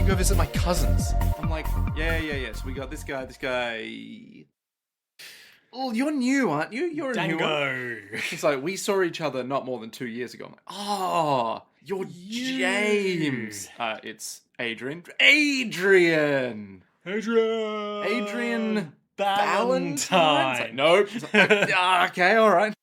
and go visit my cousins. I'm like, yeah. So we got this guy. Oh, you're new, aren't you? You're a new one. It's like, we saw each other not more than 2 years ago. I'm like, you're James. It's Adrian. Adrian Valentine. Like, nope. Okay, all right.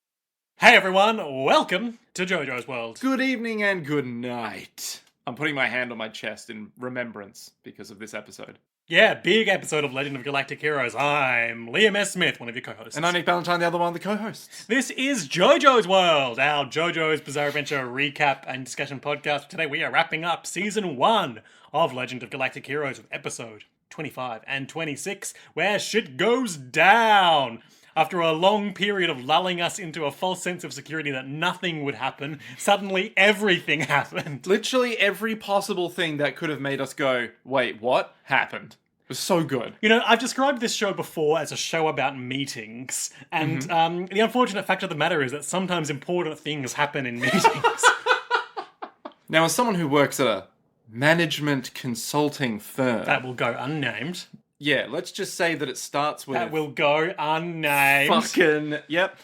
Hey everyone, welcome to JoJo's World. Good evening and good night. I'm putting my hand on my chest in remembrance because of this episode. Yeah, big episode of Legend of Galactic Heroes. I'm Liam S. Smith, one of your co-hosts. And I'm Nick Valentine, the other one of the co-hosts. This is JoJo's World, our JoJo's Bizarre Adventure recap and discussion podcast. Today we are wrapping up Season 1 of Legend of Galactic Heroes with episode 25 and 26, where shit goes down. After a long period of lulling us into a false sense of security that nothing would happen, suddenly everything happened. Literally every possible thing that could have made us go, wait, what? Happened. It was so good. You know, I've described this show before as a show about meetings, and the unfortunate fact of the matter is that sometimes important things happen in meetings. Now, as someone who works at a management consulting firm... That will go unnamed. Yeah, let's just say that it starts with... That will go unnamed. Fucking, yep.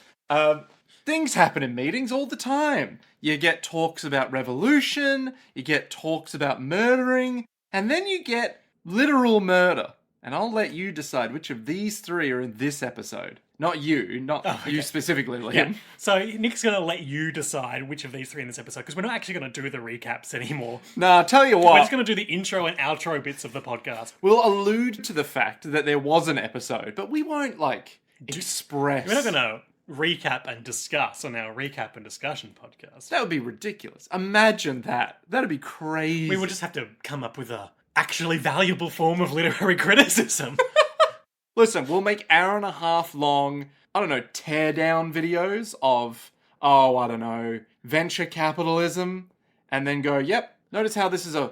Things happen in meetings all the time. You get talks about revolution, you get talks about murdering, and then you get literal murder. And I'll let you decide which of these three are in this episode. Not you, you specifically, Liam. Yeah. So Nick's going to let you decide which of these three in this episode, because we're not actually going to do the recaps anymore. Nah, tell you what. We're just going to do the intro and outro bits of the podcast. We'll allude to the fact that there was an episode, but we won't, express... We're not going to recap and discuss on our recap and discussion podcast. That would be ridiculous. Imagine that. That'd be crazy. We would just have to come up with a actually valuable form of literary criticism. Listen, we'll make hour-and-a-half long, tear-down videos of, venture capitalism, and then go, yep, notice how this is a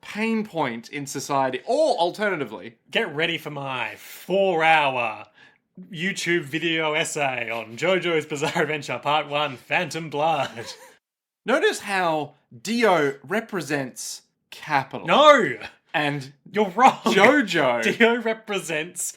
pain point in society. Or, alternatively... Get ready for my 4-hour YouTube video essay on JoJo's Bizarre Adventure Part 1, Phantom Blood. Notice how Dio represents capital. No! And you're wrong. JoJo. Dio represents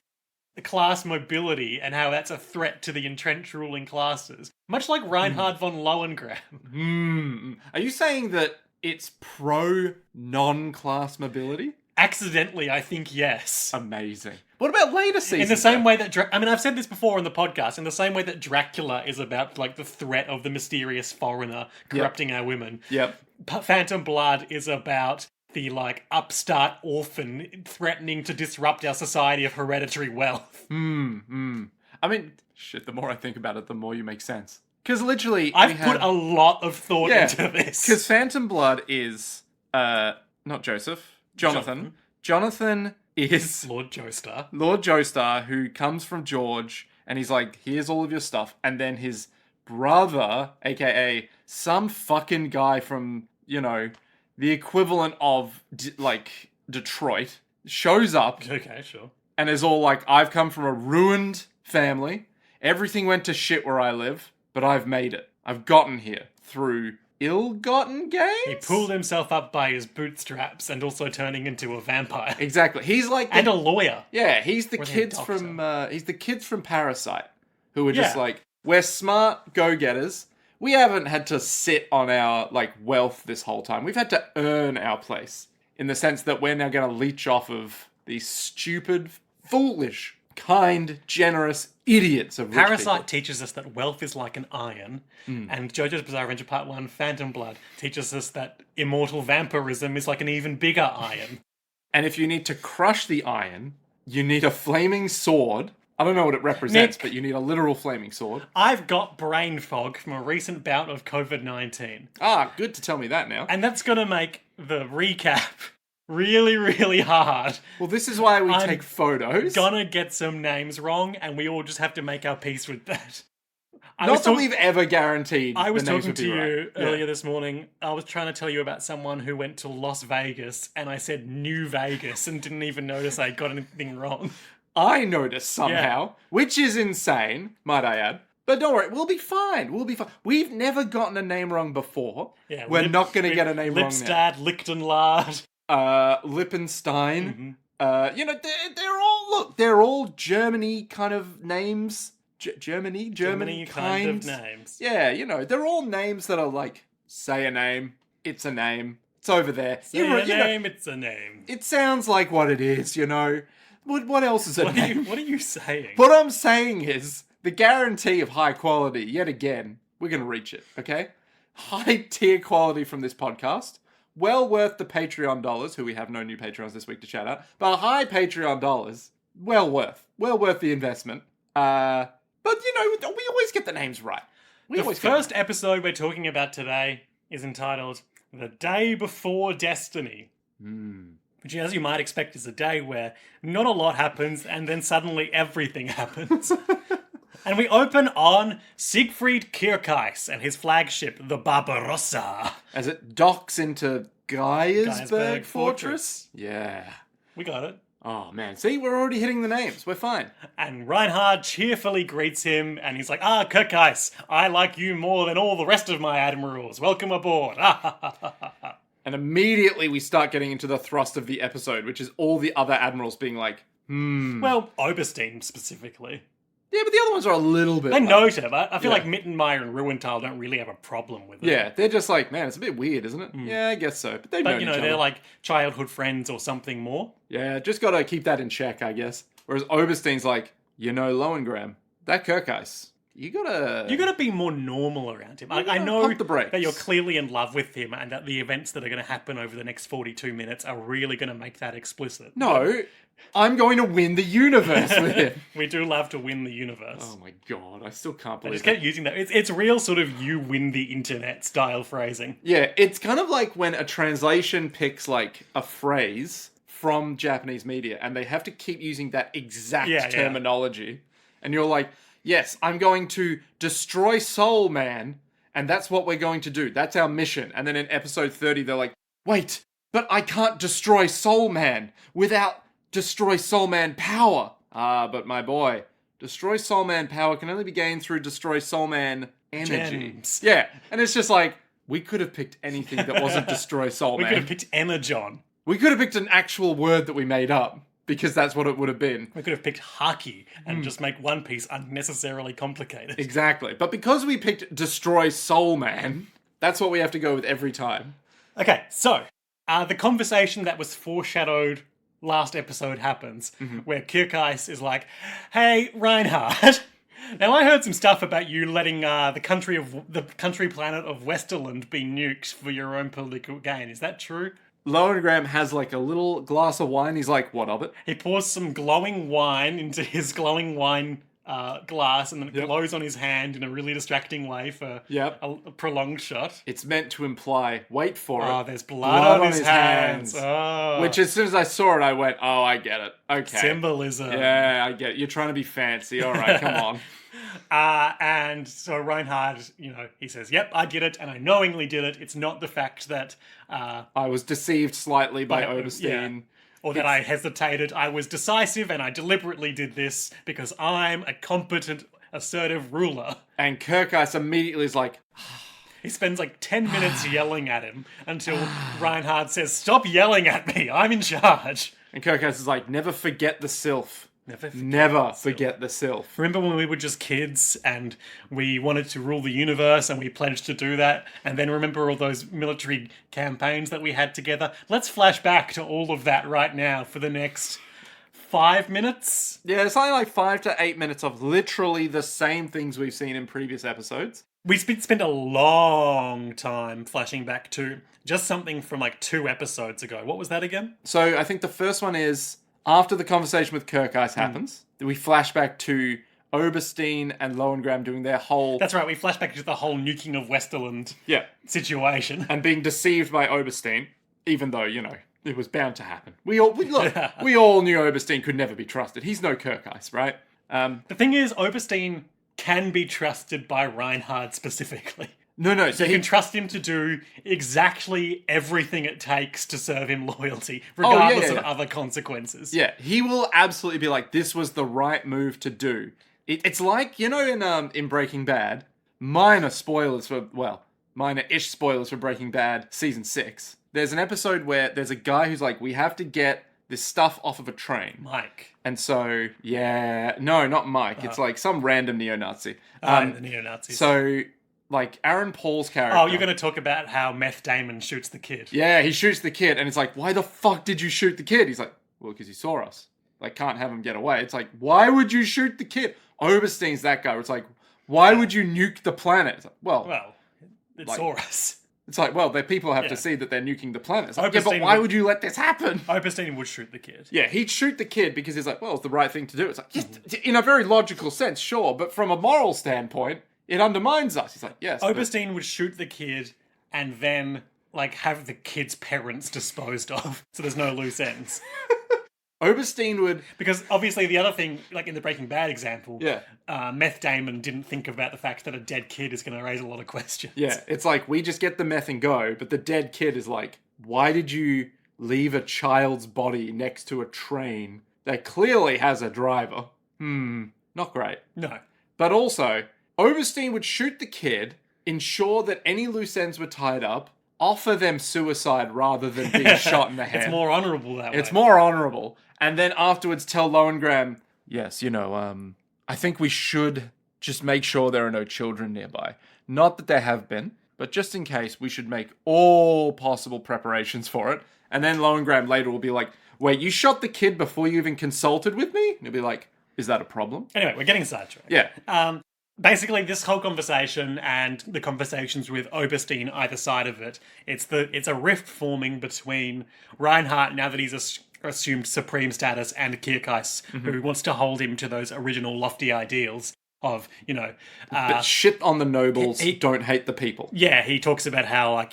the class mobility and how that's a threat to the entrenched ruling classes. Much like Reinhard von Lohengram. Are you saying that it's pro non-class mobility? Accidentally, I think yes. Amazing. What about later seasons? In the same way that... I've said this before on the podcast. In the same way that Dracula is about, the threat of the mysterious foreigner corrupting our women. Yep. Phantom Blood is about the, upstart orphan threatening to disrupt our society of hereditary wealth. I mean, shit, the more I think about it, the more you make sense. Because literally... I've put a lot of thought into this. Because Phantom Blood is... not Joseph. Jonathan. Jonathan is... Lord Joestar. Lord Joestar, who comes from George, and he's like, here's all of your stuff. And then his brother, aka some fucking guy from, the equivalent of, Detroit, shows up. Okay, sure. And is all like, I've come from a ruined family. Everything went to shit where I live, but I've made it. I've gotten here through ill-gotten gains? He pulled himself up by his bootstraps and also turning into a vampire. Exactly. He's like... And a lawyer. Yeah, he's the kids from... he's the kids from Parasite, who are just we're smart go-getters. We haven't had to sit on our, wealth this whole time. We've had to earn our place. In the sense that we're now going to leech off of these stupid, foolish, kind, generous idiots of rich Parasite people. teaches us that wealth is like an iron, and JoJo's Bizarre Adventure Part 1, Phantom Blood, teaches us that immortal vampirism is like an even bigger iron. And if you need to crush the iron, you need a flaming sword. I don't know what it represents, Nick, but you need a literal flaming sword. I've got brain fog from a recent bout of COVID-19. Ah, good to tell me that now. And that's going to make the recap really, really hard. Well, this is why we take photos. Gonna get some names wrong, and we all just have to make our peace with that. Not that we've ever guaranteed I was the names talking would be to you right. earlier this morning. I was trying to tell you about someone who went to Las Vegas, and I said New Vegas and didn't even notice I got anything wrong. I noticed somehow, which is insane, might I add. But don't worry, we'll be fine. We'll be fine. We've never gotten a name wrong before. Yeah, We're not going to get a name wrong now. Lipstad, Lichtenlard. Lippenstein. They're all Germany kind of names. German kind of names. Yeah, they're all names that are like, say a name, it's a name, it's over there. It's a name. It sounds like what it is, What else is a name? What are you saying? What I'm saying is, the guarantee of high quality, yet again, we're going to reach it, okay? High tier quality from this podcast. Well worth the Patreon dollars, who we have no new Patreons this week to shout out, but high Patreon dollars, well worth the investment. But, we always get the names right. The first episode we're talking about today is entitled The Day Before Destiny. Which, as you might expect, is a day where not a lot happens and then suddenly everything happens. And we open on Siegfried Kierkeis and his flagship, the Barbarossa. As it docks into Geiersberg Fortress? Yeah. We got it. Oh, man. See, we're already hitting the names. We're fine. And Reinhard cheerfully greets him, and he's like, Kierkeis, I like you more than all the rest of my admirals. Welcome aboard. And immediately we start getting into the thrust of the episode, which is all the other admirals being like, Well, Oberstein specifically. Yeah, but the other ones are a little bit... They note it. I feel like Mittenmeyer and Ruenthal don't really have a problem with it. Yeah, they're just like, man, it's a bit weird, isn't it? Yeah, I guess so. But they've known each other. They're like childhood friends or something more. Yeah, just gotta keep that in check, I guess. Whereas Oberstein's like, Lowengram, that Kierkeis, you gotta be more normal around him. I know pump the brakes. that you're clearly in love with him and that the events that are going to happen over the next 42 minutes are really going to make that explicit. No, I'm going to win the universe with him. We do love to win the universe. Oh my god, I still can't believe it. I just kept using that. It's real sort of you win the internet style phrasing. Yeah, it's kind of like when a translation picks like a phrase from Japanese media and they have to keep using that exact terminology. And you're like, yes, I'm going to destroy Soul Man, and that's what we're going to do. That's our mission. And then in episode 30, they're like, wait, but I can't destroy Soul Man without destroy Soul Man power. But my boy, destroy Soul Man power can only be gained through destroy Soul Man energy. Gems. Yeah, and it's just like, we could have picked anything that wasn't destroy Soul Man. We could have picked Energon. We could have picked an actual word that we made up, because that's what it would have been. We could have picked Haki and just make One Piece unnecessarily complicated. Exactly. But because we picked Destroy Soul Man, that's what we have to go with every time. Okay, so, the conversation that was foreshadowed last episode happens, where Kierkeis is like, hey, Reinhard, now I heard some stuff about you letting the country planet of Westerland be nuked for your own political gain. Is that true? Lowengram has like a little glass of wine. He's like, what of it? He pours some glowing wine into his glowing wine glass, and then it glows on his hand in a really distracting way for a prolonged shot. It's meant to imply, wait for it. Oh, there's blood on his hands. Oh. Which as soon as I saw it, I went, oh, I get it. Okay. Symbolism. Yeah, I get it. You're trying to be fancy. All right, come on. And so Reinhard, he says, yep, I did it, and I knowingly did it. It's not the fact that... I was deceived slightly by Oberstein. Or that I hesitated. I was decisive, and I deliberately did this because I'm a competent, assertive ruler. And Kierkeis immediately is like... He spends like 10 minutes yelling at him until Reinhard says, stop yelling at me, I'm in charge. And Kierkeis is like, never forget the Sylph. Never forget the Sylph. Remember when we were just kids and we wanted to rule the universe and we pledged to do that? And then remember all those military campaigns that we had together? Let's flash back to all of that right now for the next 5 minutes. Yeah, it's only like 5 to 8 minutes of literally the same things we've seen in previous episodes. We spent a long time flashing back to just something from like 2 episodes ago. What was that again? So I think the first one is... After the conversation with Kierkeis happens, we flash back to Oberstein and Lowengram doing their whole... That's right, we flash back to the whole nuking of Westerland situation. And being deceived by Oberstein, even though, it was bound to happen. We all knew Oberstein could never be trusted. He's no Kierkeis, right? The thing is, Oberstein can be trusted by Reinhard specifically. No. So you can trust him to do exactly everything it takes to serve him loyalty, regardless of other consequences. Yeah, he will absolutely be like, this was the right move to do. It's like, in Breaking Bad, minor-ish spoilers for Breaking Bad Season 6. there's an episode where there's a guy who's like, we have to get this stuff off of a train. Mike. And so, no, not Mike. It's like some random neo-Nazi. The neo-Nazis. So, like, Aaron Paul's character... Oh, you're going to talk about how Meth Damon shoots the kid. Yeah, he shoots the kid, and it's like, why the fuck did you shoot the kid? He's like, well, because he saw us. Like, can't have him get away. It's like, why would you shoot the kid? Oberstein's that guy. It's like, why would you nuke the planet? It's like, well, it saw us. It's like, well, the people have to see that they're nuking the planet. It's like, but why would you let this happen? Oberstein would shoot the kid. Yeah, he'd shoot the kid because he's like, well, it's the right thing to do. It's like, yes, in a very logical sense, sure, but from a moral standpoint, it undermines us. He's like, yes. Oberstein would shoot the kid and then, like, have the kid's parents disposed of, so there's no loose ends. Oberstein would... Because obviously the other thing, like in the Breaking Bad example, Meth Damon didn't think about the fact that a dead kid is going to raise a lot of questions. Yeah, it's like, we just get the meth and go, but the dead kid is like, why did you leave a child's body next to a train that clearly has a driver? Not great. No. But also, Oberstein would shoot the kid, ensure that any loose ends were tied up, offer them suicide rather than being shot in the head. It's more honourable that way. It's more honourable. And then afterwards tell Lohengrin, yes, I think we should just make sure there are no children nearby. Not that there have been, but just in case, we should make all possible preparations for it. And then Lohengrin later will be like, wait, you shot the kid before you even consulted with me? And he'll be like, is that a problem? Anyway, we're getting sidetracked. Yeah. Basically, this whole conversation and the conversations with Oberstein either side of it, it's a rift forming between Reinhardt, now that he's assumed supreme status, and Kierkeis, who wants to hold him to those original lofty ideals of, but shit on the nobles, don't hate the people. Yeah, he talks about how,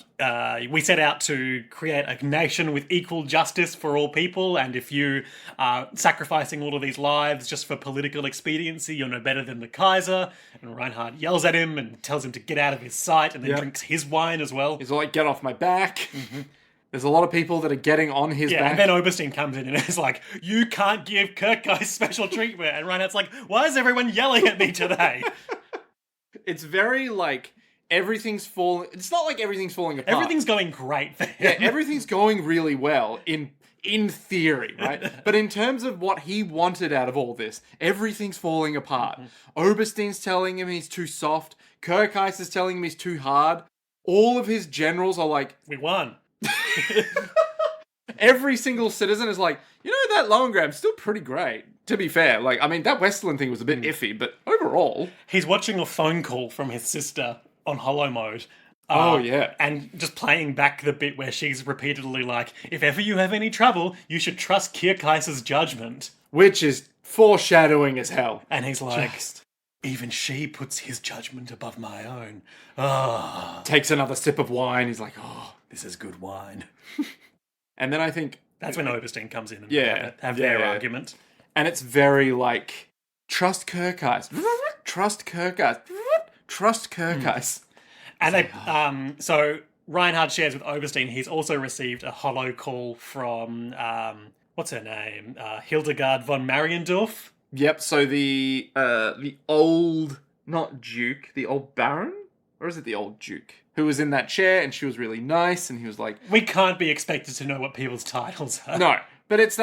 we set out to create a nation with equal justice for all people, and if you are sacrificing all of these lives just for political expediency, you're no better than the Kaiser. And Reinhardt yells at him and tells him to get out of his sight, and then drinks his wine as well. He's like, get off my back. There's a lot of people that are getting on his back. And then Oberstein comes in and is like, you can't give Kierkeis special treatment. And Reinhardt's like, why is everyone yelling at me today? It's very everything's falling... It's not like everything's falling apart. Everything's going great for him. Yeah, everything's going really well in theory, right? But in terms of what he wanted out of all this, everything's falling apart. Oberstein's telling him he's too soft. Kierkeis is telling him he's too hard. All of his generals are like... We won. Every single citizen is like, that Lohengrin's still pretty great. To be fair, that Westerland thing was a bit iffy, but overall... He's watching a phone call from his sister on Hollow Mode. And just playing back the bit where she's repeatedly like, if ever you have any trouble, you should trust Kierkeis' judgment. Which is foreshadowing as hell. And he's like, even she puts his judgment above my own. Takes another sip of wine. He's like, this is good wine. And then I think... That's when Oberstein comes in and have their argument. And it's very trust Kierkeis. Trust Kierkeis. Trust Kierkeis. And so Reinhardt shares with Oberstein he's also received a hollow call from, what's her name? Hildegard von Mariendorf. Yep, so the old, not Duke, the old Baron? Or is it the old Duke? Who was in that chair, and she was really nice, and he was like... We can't be expected to know what people's titles are. No, but it's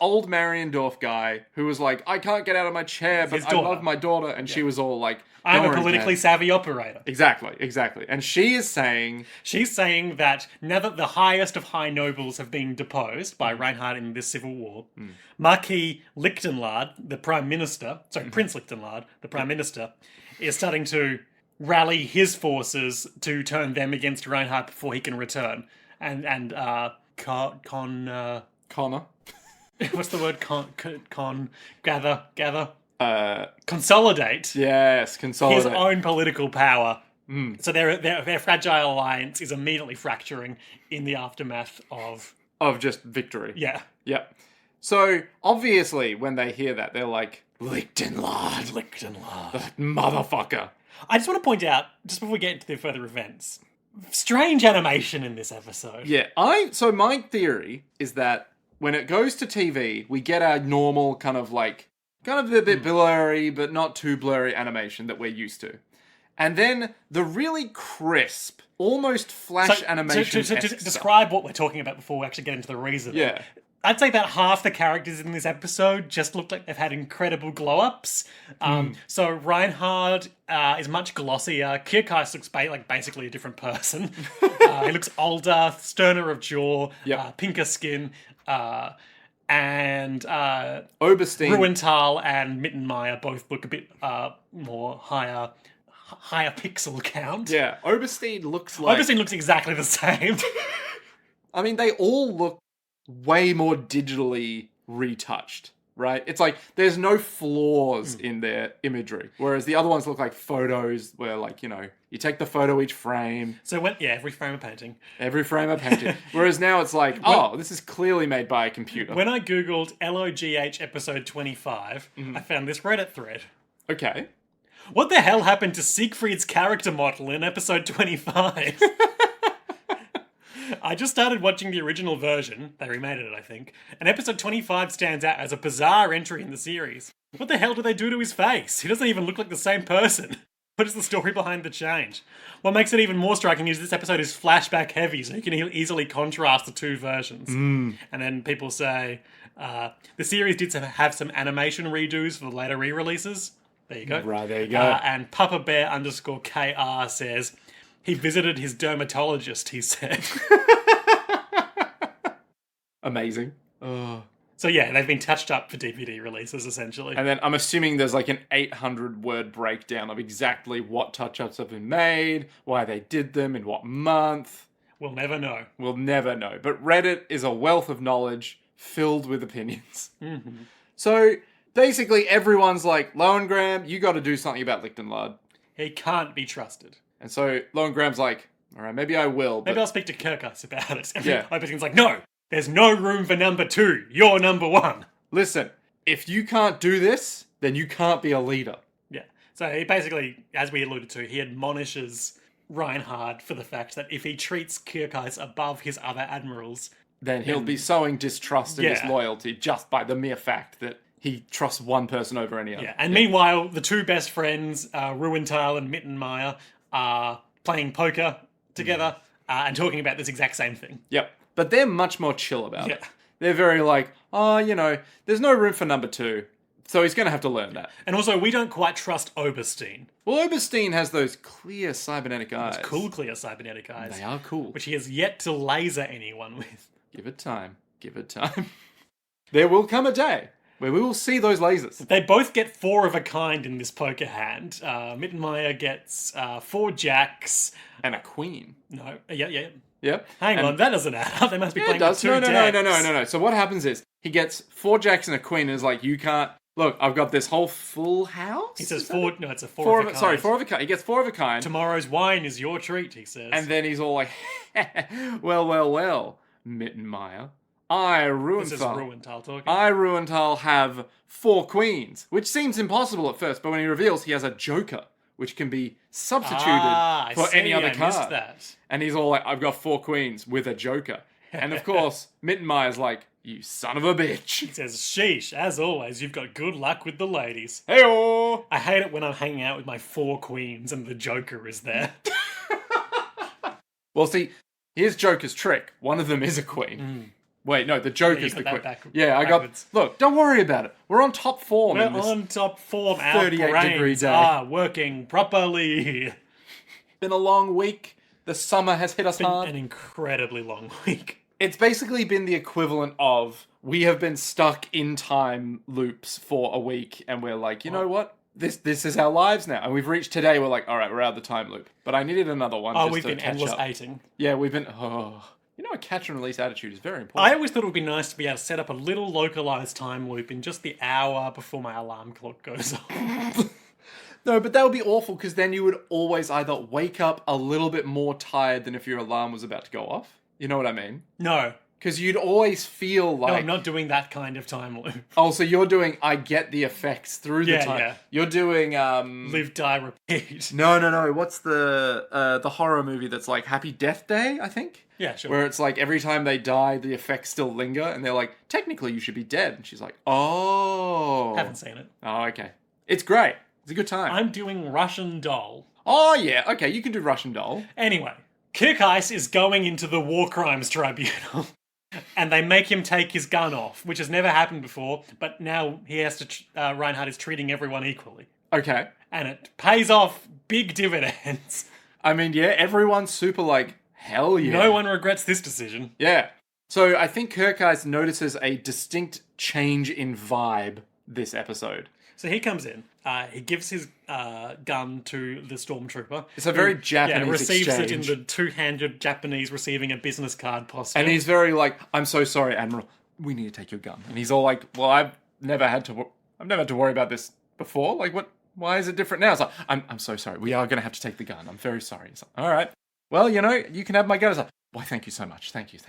old Mariendorf guy who was like, I can't get out of my chair, but I love my daughter, and she was all like... I'm a politically savvy operator. Exactly. And she is saying... She's saying that now that the highest of high nobles have been deposed by Reinhardt in this civil war, Marquis Lichtenlard, the Prime Minister... Sorry, Prince Lichtenlard, the Prime Minister, is starting to... rally his forces to turn them against Reinhardt before he can return. And Connor. What's the word? Gather. Consolidate. Yes, consolidate. His own political power. So their fragile alliance is immediately fracturing in the aftermath of just victory. Yeah. Yep. So obviously when they hear that, they're like, Lichtenlard. That motherfucker. I just want to point out, just before we get into the further events, strange animation in this episode. Yeah, so my theory is that when it goes to TV, we get our normal kind of a bit blurry, but not too blurry animation that we're used to. And then the really crisp, almost Flash animation. To describe what we're talking about before we actually get into the reason. Yeah. I'd say about half the characters in this episode just look like they've had incredible glow-ups. So Reinhard is much glossier. Kierkeis looks basically a different person. He looks older, sterner of jaw, pinker skin, and Oberstein. Ruenthal and Mittenmeyer both look a bit more higher pixel count. Yeah, Oberstein looks exactly the same. I mean, they all look way more digitally retouched, right? It's like there's no flaws in their imagery, whereas the other ones look like photos where, like, you know, you take the photo each frame. So every frame of painting. Every frame of painting. Whereas now it's like, this is clearly made by a computer. When I googled LoGH episode 25, I found this Reddit thread. Okay. What the hell happened to Siegfried's character model in episode 25? I just started watching the original version. They remade it, I think. And episode 25 stands out as a bizarre entry in the series. What the hell did they do to his face? He doesn't even look like the same person. What is the story behind the change? What makes it even more striking is this episode is flashback heavy, so you can easily contrast the two versions. And then people say, the series did have some animation redos for the later re-releases. There you go. Right, there you go. And Papa Bear _KR says, he visited his dermatologist, he said. Amazing. So yeah, they've been touched up for DVD releases, essentially. And then I'm assuming there's like an 800-word breakdown of exactly what touch-ups have been made, why they did them, in what month. We'll never know. We'll never know. But Reddit is a wealth of knowledge filled with opinions. Mm-hmm. So basically everyone's like, Lowengram, you got to do something about Lichtenlard. He can't be trusted. And so Lohengram's like, all right, maybe I will. But... maybe I'll speak to Kierkeis about it. And yeah. Oberstein's like, no, there's no room for number 2. You're number 1. Listen, if you can't do this, then you can't be a leader. Yeah. So he basically, as we alluded to, he admonishes Reinhard for the fact that if he treats Kierkeis above his other admirals, then he'll be sowing distrust in his loyalty just by the mere fact that he trusts one person over any other. Yeah. And meanwhile, the two best friends, Ruenthal and Mittenmeyer, are playing poker together and talking about this exact same thing. Yep. But they're much more chill about it. They're very like, there's no room for number 2. So he's going to have to learn that. And also, we don't quite trust Oberstein. Well, Oberstein has those clear cybernetic eyes. Those cool, clear cybernetic eyes. They are cool. Which he has yet to laser anyone with. Give it time. Give it time. There will come a day where we will see those lasers. They both get 4 of a kind in this poker hand. Mittenmeyer gets 4 jacks. And a queen. No. Yeah. Yep. Hang on, that doesn't add up. They must be playing with 2 No. decks. So what happens is, he gets 4 jacks and a queen and is like, you can't... Look, I've got this whole full house? He says 4... No, it's a 4 of a kind. Sorry, 4 of a kind. He gets 4 of a kind. Tomorrow's wine is your treat, he says. And then he's all like, well, Mittenmeyer. Ruenthal. This is Ruenthal talking. Ruenthal have 4 queens, which seems impossible at first, but when he reveals he has a joker, which can be substituted for any other card. Missed that. And he's all like, I've got 4 queens with a joker. And of course, Mittenmeyer's like, you son of a bitch. He says, sheesh, as always, you've got good luck with the ladies. Hey-oh! I hate it when I'm hanging out with my 4 queens and the joker is there. Well, see, here's Joker's trick. One of them is a queen. Wait, no, the Joker's the queen. I got... Look, don't worry about it. We're on top form. We're on top form. Our 38-degree day. Are working properly. Been a long week. The summer has hit us hard. An incredibly long week. It's basically been the equivalent of we have been stuck in time loops for a week, and we're like, you know what? This is our lives now. And we've reached today, we're like, all right, we're out of the time loop. But I needed another one just we've to been catch endless up. hating. Yeah, we've been... You know, a catch and release attitude is very important. I always thought it would be nice to be able to set up a little localized time loop in just the hour before my alarm clock goes off. No, but that would be awful, because then you would always either wake up a little bit more tired than if your alarm was about to go off. You know what I mean? No. Because you'd always feel like... No, I'm not doing that kind of time loop. Oh, so you're doing I get the effects through the time. Yeah. You're doing... Live, die, repeat. No. What's the horror movie that's like Happy Death Day, I think? Yeah, sure. Where it's like every time they die, the effects still linger, and they're like, technically you should be dead. And she's like, oh. Haven't seen it. Oh, okay. It's great. It's a good time. I'm doing Russian Doll. Oh, yeah. Okay, you can do Russian Doll. Anyway, Kirk is going into the War Crimes Tribunal. And they make him take his gun off, which has never happened before, but now he has to. Reinhardt is treating everyone equally. Okay. And it pays off big dividends. I mean, yeah, everyone's super like, hell yeah. No one regrets this decision. Yeah. So I think Kirk notices a distinct change in vibe this episode. So he comes in, he gives his gun to the stormtrooper. It's a very Japanese receives exchange. it in the two-handed Japanese receiving a business card posture. And he's very like, I'm so sorry, Admiral. We need to take your gun. And he's all like, well, I've never had to worry about this before. Like, what? Why is it different now? It's like, I'm so sorry. We are going to have to take the gun. I'm very sorry. It's like, all right. Well, you can have my gun. It's like, why, thank you so much. Thank you.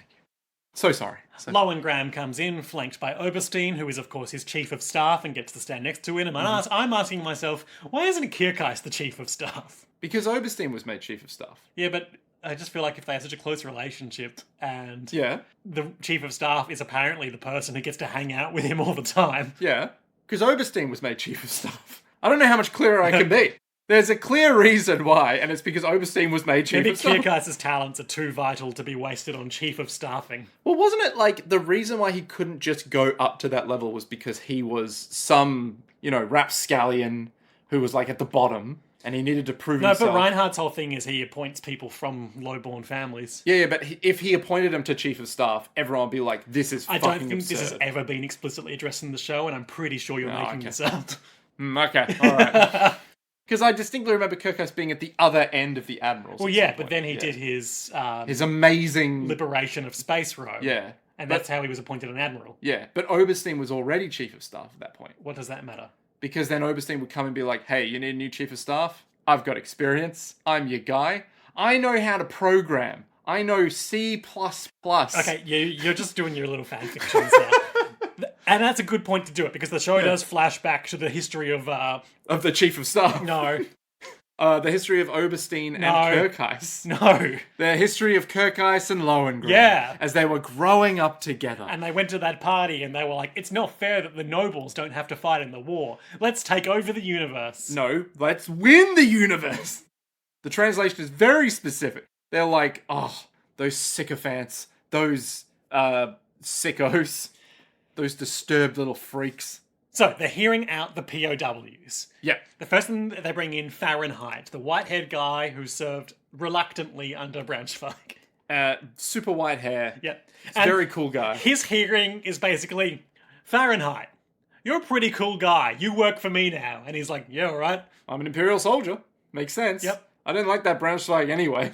So sorry. Lowengram comes in, flanked by Oberstein, who is, of course, his chief of staff, and gets to stand next to him. And I'm asking myself, why isn't Kirk the chief of staff? Because Oberstein was made chief of staff. Yeah, but I just feel like if they have such a close relationship, and the chief of staff is apparently the person who gets to hang out with him all the time. Yeah, because Oberstein was made chief of staff. I don't know how much clearer I can be. There's a clear reason why, and it's because Oberstein was made chief of staff. Maybe Kirk's talents are too vital to be wasted on chief of staffing. Well, wasn't it like the reason why he couldn't just go up to that level was because he was some, rapscallion who was like at the bottom, and he needed to prove himself. No, but Reinhardt's whole thing is he appoints people from low-born families. Yeah, but if he appointed him to chief of staff, everyone would be like, this is fucking absurd. I don't think this has ever been explicitly addressed in the show, and I'm pretty sure you're making this up. Okay, alright. Because I distinctly remember Kirk being at the other end of the Admirals. Well, yeah, but then he did his amazing liberation of Space Row. Yeah. And that's how he was appointed an admiral. Yeah, but Oberstein was already chief of staff at that point. What does that matter? Because then Oberstein would come and be like, hey, you need a new chief of staff? I've got experience. I'm your guy. I know how to program. I know C++. Okay, you're just doing your little fanfictions now. And that's a good point to do it, because the show does flash back to the history of the chief of staff. No. The history of Oberstein and Kirk. No. The history of Kirk and Lowengram. Yeah. As they were growing up together. And they went to that party and they were like, it's not fair that the nobles don't have to fight in the war. Let's take over the universe. No, let's win the universe. The translation is very specific. They're like, oh, those sycophants, those sickos. Those disturbed little freaks. So, they're hearing out the POWs. Yeah. The first thing they bring in Fahrenheit, the white-haired guy who served reluctantly under Braunschweig. Super white hair. Yeah. Very cool guy. His hearing is basically, Fahrenheit, you're a pretty cool guy. You work for me now. And he's like, yeah, all right. I'm an Imperial soldier. Makes sense. Yep. I didn't like that Braunschweig anyway.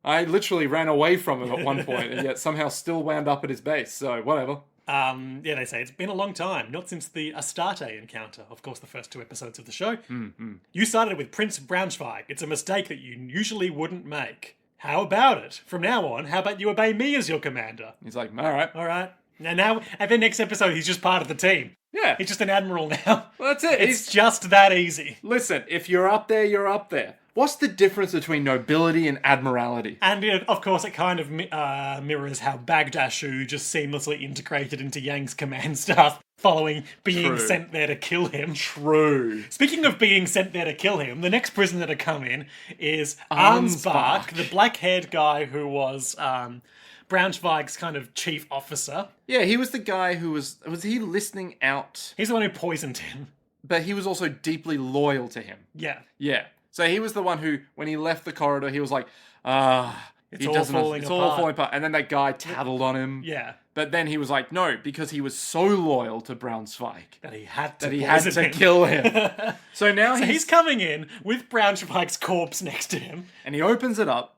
I literally ran away from him at one point and yet somehow still wound up at his base, so whatever. They say it's been a long time, not since the Astarte encounter, of course, the first 2 episodes of the show. Mm-hmm. You started with Prince Braunschweig. It's a mistake that you usually wouldn't make. How about it? From now on, how about you obey me as your commander? He's like, all right. All right. Now, at the next episode, he's just part of the team. Yeah. He's just an admiral now. Well, that's it. It's just that easy. Listen, if you're up there, you're up there. What's the difference between nobility and admiralty? And, of course, it kind of mirrors how Bagdashu just seamlessly integrated into Yang's command staff following being sent there to kill him. True. Speaking of being sent there to kill him, the next prisoner to come in is Arnsbach, the black-haired guy who was Braunschweig's kind of chief officer. Yeah, he was the guy who was he listening out? He's the one who poisoned him. But he was also deeply loyal to him. Yeah. Yeah. So he was the one who, when he left the corridor, he was like, it's all falling apart. And then that guy tattled on him. Yeah. But then he was like, no, because he was so loyal to Braunschweig. That he had to kill him. So now he's coming in with Braunschweig's corpse next to him. And he opens it up.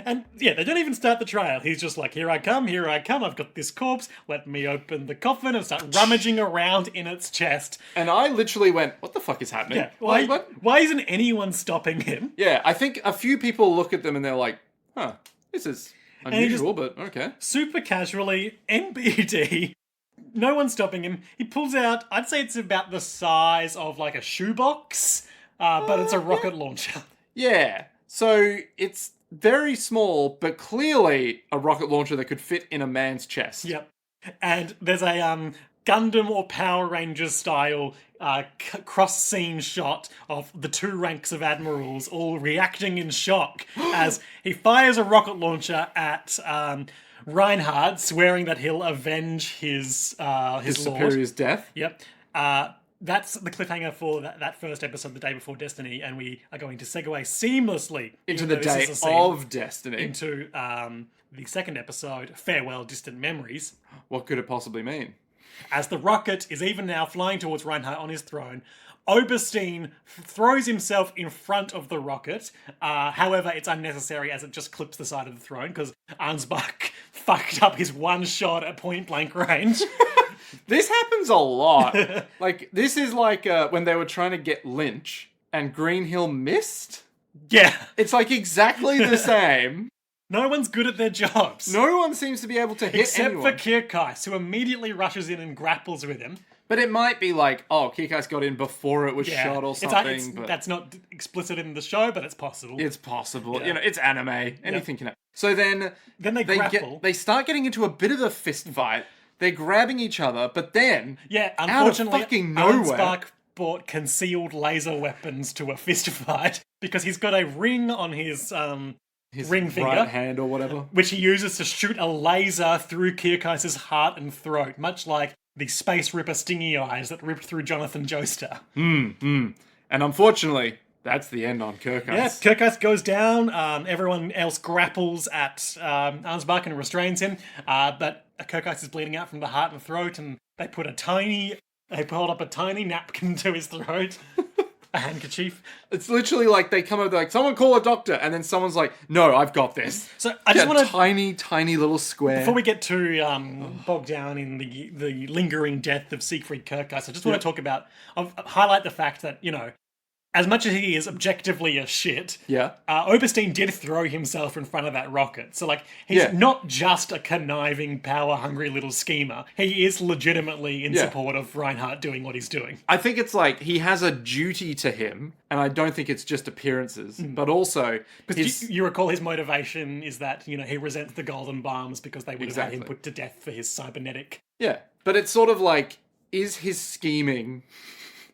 And yeah, they don't even start the trial. He's just like, here I come, I've got this corpse, let me open the coffin and start rummaging around in its chest. And I literally went, what the fuck is happening? Yeah, why isn't anyone stopping him? Yeah, I think a few people look at them and they're like, huh, this is unusual, but okay. Super casually, NBD, no one's stopping him. He pulls out, I'd say it's about the size of like a shoebox, but it's a rocket launcher. Yeah, so it's very small, but clearly a rocket launcher that could fit in a man's chest. Yep. And there's a Gundam or Power Rangers style cross-scene shot of the two ranks of admirals all reacting in shock as he fires a rocket launcher at Reinhard, swearing that he'll avenge his lord. superior's death. Yep. That's the cliffhanger for that first episode, The Day Before Destiny, and we are going to segue seamlessly into the Day of Destiny. Into the second episode, Farewell Distant Memories. What could it possibly mean? As the rocket is even now flying towards Reinhardt on his throne, Oberstein throws himself in front of the rocket. However, it's unnecessary as it just clips the side of the throne because Ansbach fucked up his one shot at point blank range. This happens a lot. Like, this is like when they were trying to get Lynch and Greenhill missed. Yeah. It's like exactly the same. No one's good at their jobs. No one seems to be able to hit Except anyone. for Kierkeis, who immediately rushes in and grapples with him. But it might be like, oh, Kierkeis got in before it was shot or something. But that's not explicit in the show, but it's possible. It's possible. Yeah. You know, it's anime. Anything can happen. So then they grapple. They start getting into a bit of a fist fight. They're grabbing each other, but then, unfortunately, out of fucking nowhere, Ansbach brought concealed laser weapons to a fist fight because he's got a ring on his ring finger, right hand or whatever, which he uses to shoot a laser through Kierkeis' heart and throat, much like the Space Ripper stingy eyes that ripped through Jonathan Joestar. And unfortunately, that's the end on Kierkeis. Yeah, Kierkeis goes down. Everyone else grapples at Ansbach and restrains him. But Kierkeis is bleeding out from the heart and throat, and they hold up a tiny napkin to his throat. A handkerchief. It's literally like they come over, they're like, someone call a doctor, and then someone's like, no, I've got this. So I just want to tiny little square. Before we get too bogged down in the lingering death of Siegfried Kierkeis, I just want to talk about, highlight the fact that, you know, as much as he is objectively a shit, Oberstein did throw himself in front of that rocket. So, like, he's not just a conniving, power-hungry little schemer. He is legitimately in support of Reinhardt doing what he's doing. I think it's like, he has a duty to him, and I don't think it's just appearances, but also... Because you recall his motivation is that, you know, he resents the Golden Bombs because they would have had him put to death for his cybernetic... Yeah, but it's sort of like, is his scheming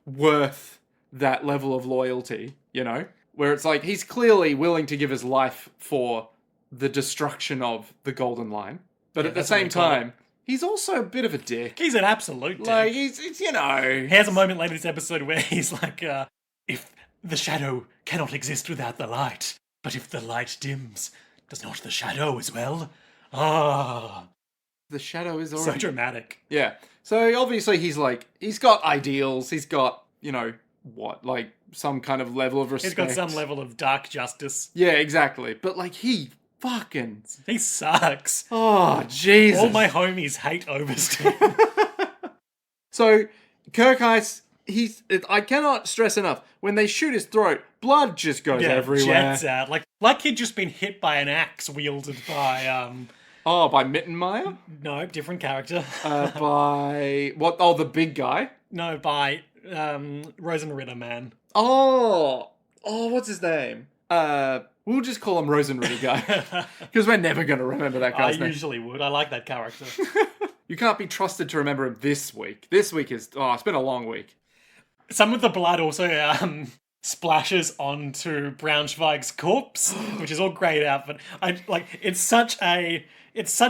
worth that level of loyalty, you know? Where it's like, he's clearly willing to give his life for the destruction of the Golden Line. But at the same time, he's also a bit of a dick. He's an absolute dick. Like, it's, you know... He has a moment later in this episode where he's like, if the shadow cannot exist without the light, but if the light dims, does not the shadow as well? Ah. The shadow is already... So dramatic. Yeah. So obviously he's like, he's got ideals, he's got, you know... What, like, some kind of level of respect. He's got some level of dark justice. Yeah, exactly. But, like, he sucks. Oh, Jesus. All my homies hate Oberstein. So, Kierkeis, I cannot stress enough, when they shoot his throat, blood just goes everywhere. Jets out. Like he'd just been hit by an axe wielded by, by Mittenmeyer? No, different character. By... What? Oh, the big guy? No, by... Rosenritter man. Oh, what's his name? We'll just call him Rosenritter guy. Because we're never going to remember that guy's name. I usually would. I like that character. You can't be trusted to remember him this week. This week is... it's been a long week. Some of the blood also splashes onto Braunschweig's corpse, which is all grayed out, but it's such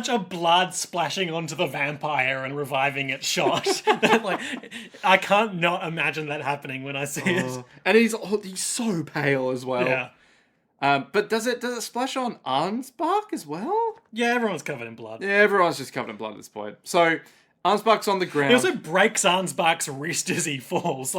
a blood splashing onto the vampire and reviving it shot that I can't not imagine that happening when I see it. And he's so pale as well. Yeah. But does it splash on Ansbach as well? Yeah, everyone's covered in blood. Yeah, everyone's just covered in blood at this point. So Ansbach's on the ground. He also breaks Ansbach's wrist as he falls.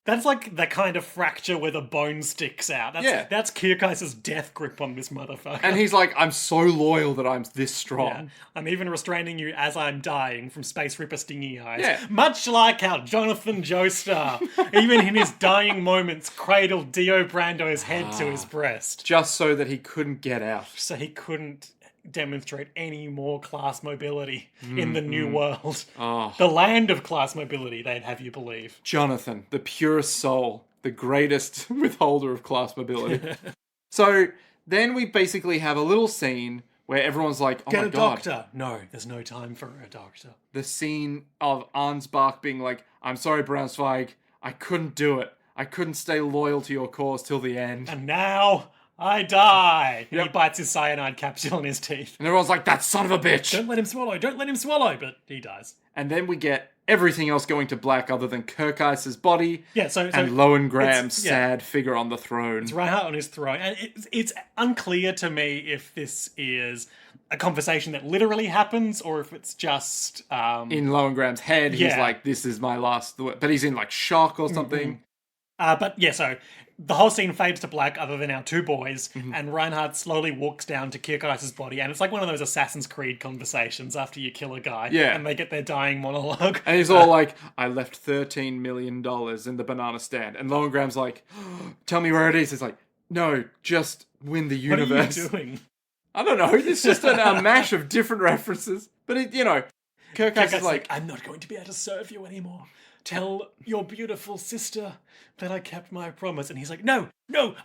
That's like the kind of fracture where the bone sticks out. That's Kierkeis' death grip on this motherfucker. And he's like, I'm so loyal that I'm this strong. Yeah. I'm even restraining you as I'm dying from Space Ripper stingy eyes. Yeah. Much like how Jonathan Joestar, even in his dying moments, cradled Dio Brando's head to his breast. Just so that he couldn't get out. So he couldn't demonstrate any more class mobility in the new world. The land of class mobility, they'd have you believe. Jonathan, the purest soul, the greatest withholder of class mobility. So then we basically have a little scene where everyone's like, oh Get my a god. doctor. No, there's no time for a doctor. The scene of Arnsbach being like, I'm sorry, Braunschweig, I couldn't do it. I couldn't stay loyal to your cause till the end. And now I die. And Yep. he bites his cyanide capsule in his teeth. And everyone's like, that son of a bitch. Don't let him swallow. Don't let him swallow. But he dies. And then we get everything else going to black other than Kirkeis's body Yeah, so and Lohengram's it's- yeah. sad figure on the throne. It's Reinhardt on his throne. And it's unclear to me if this is a conversation that literally happens or if it's just... In Lohengram's head, he's Yeah. like, this is my last... But he's in like shock or something. But yeah, so the whole scene fades to black other than our two boys, and Reinhardt slowly walks down to Kirkeis's body, and it's like one of those Assassin's Creed conversations after you kill a guy, Yeah. and they get their dying monologue. And he's all like, I left $13 million in the banana stand. And Lohengram's like, tell me where it is. He's like, no, just win the What universe. are you doing? I don't know. It's just a mash of different references. But, Kirkeis is like, I'm not going to be able to serve you anymore. Tell your beautiful sister that I kept my promise. And he's like, no,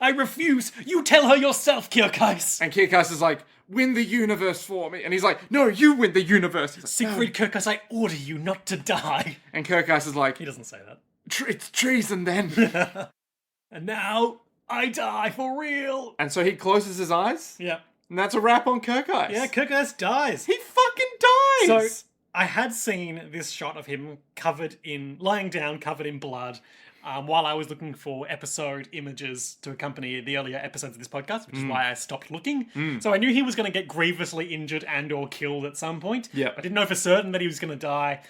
I refuse. You tell her yourself, Kirkeis. and Kirkeis is like, win the universe for me. And he's like, no, you win the universe. He's like, Siegfried Kirkeis, I order you not to die. and Kirkeis is like, He doesn't say that. It's treason then. And now I die for real. And so he closes his eyes, Yeah. and that's a wrap on Kirkeis. Yeah, Kirkeis dies. He fucking dies! So I had seen this shot of him lying down, covered in blood, while I was looking for episode images to accompany the earlier episodes of this podcast, which is why I stopped looking. So I knew he was going to get grievously injured and or killed at some point. Yep. I didn't know for certain that he was going to die,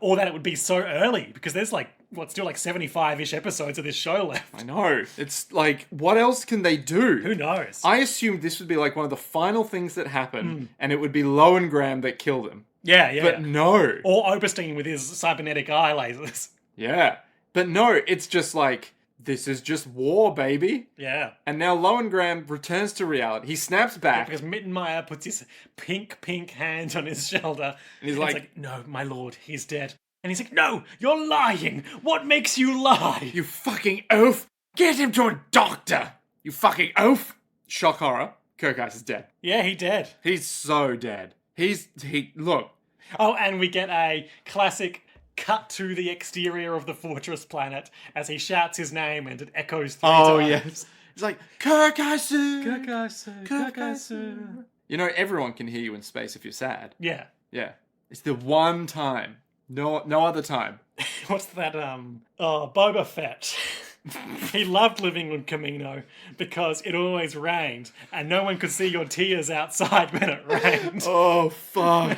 or that it would be so early, because there's still like 75-ish episodes of this show left. I know. It's like, what else can they do? Who knows? I assumed this would be like one of the final things that happened, and it would be Lohengram that killed him. Yeah. But no. Or Oberstein with his cybernetic eye lasers. Yeah. But no, it's just like, this is just war, baby. Yeah. And now Lohengram returns to reality. He snaps back. Because Mittenmeyer puts his pink hand on his shoulder. And he's it's like, no, my lord, he's dead. And he's like, no, you're lying. What makes you lie? You fucking oaf! Get him to a doctor! You fucking oaf! Shock horror. Kirkeis is dead. Yeah, he dead. He's so dead. Look. Oh, and we get a classic cut to the exterior of the fortress planet as he shouts his name and it echoes three times. Yes. It's like, Kirkeisu! Kirkeis. You know, everyone can hear you in space if you're sad. Yeah. Yeah. It's the one time. No other time. What's that, Boba Fett. He loved living on Camino because it always rained and no one could see your tears outside when it rained. Oh, fuck.